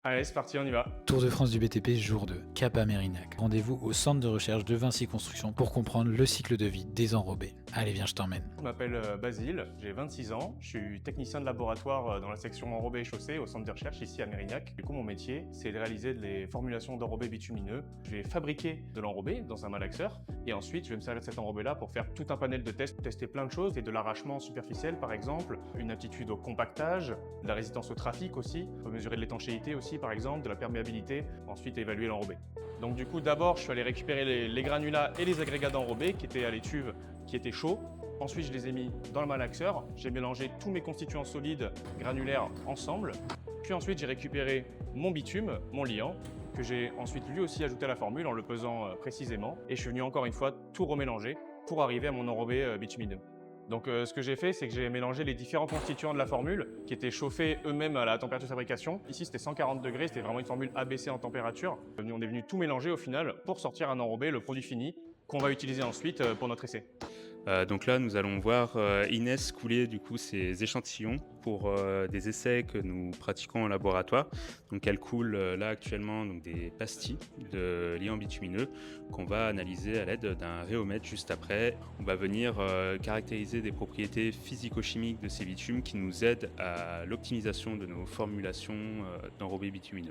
Allez, c'est parti, on y va. Tour de France du BTP, jour 2, Cap à Mérignac. Rendez-vous au centre de recherche de Vinci Construction pour comprendre le cycle de vie des enrobés. Allez, viens, je t'emmène. Je m'appelle Basile, j'ai 26 ans, je suis technicien de laboratoire dans la section enrobés et chaussées au centre de recherche ici à Mérignac. Du coup, mon métier, c'est de réaliser des formulations d'enrobés bitumineux. Je vais fabriquer de l'enrobé dans un malaxeur et ensuite, je vais me servir de cet enrobé-là pour faire tout un panel de tests, tester plein de choses, et de l'arrachement superficiel par exemple, une aptitude au compactage, de la résistance au trafic aussi, on peut mesurer de l'étanchéité aussi par exemple, de la perméabilité, ensuite évaluer l'enrobé. Donc du coup, d'abord, je suis allé récupérer les granulats et les agrégats d'enrobé qui étaient à l'étuve, qui étaient chauds. Ensuite, je les ai mis dans le malaxeur. J'ai mélangé tous mes constituants solides granulaires ensemble. Puis ensuite, j'ai récupéré mon bitume, mon liant, que j'ai ensuite lui aussi ajouté à la formule en le pesant précisément. Et je suis venu encore une fois tout remélanger pour arriver à mon enrobé bitumineux. Donc ce que j'ai fait, c'est que j'ai mélangé les différents constituants de la formule qui étaient chauffés eux-mêmes à la température de fabrication. Ici, c'était 140 degrés, c'était vraiment une formule abaissée en température. On est venu tout mélanger au final pour sortir un enrobé, le produit fini, qu'on va utiliser ensuite pour notre essai. Donc là, nous allons voir Inès couler du coup ses échantillons pour des essais que nous pratiquons en laboratoire. Donc elle coule là actuellement donc, des pastilles de liant bitumineux qu'on va analyser à l'aide d'un rhéomètre juste après. On va venir caractériser des propriétés physico-chimiques de ces bitumes qui nous aident à l'optimisation de nos formulations d'enrobés bitumineux.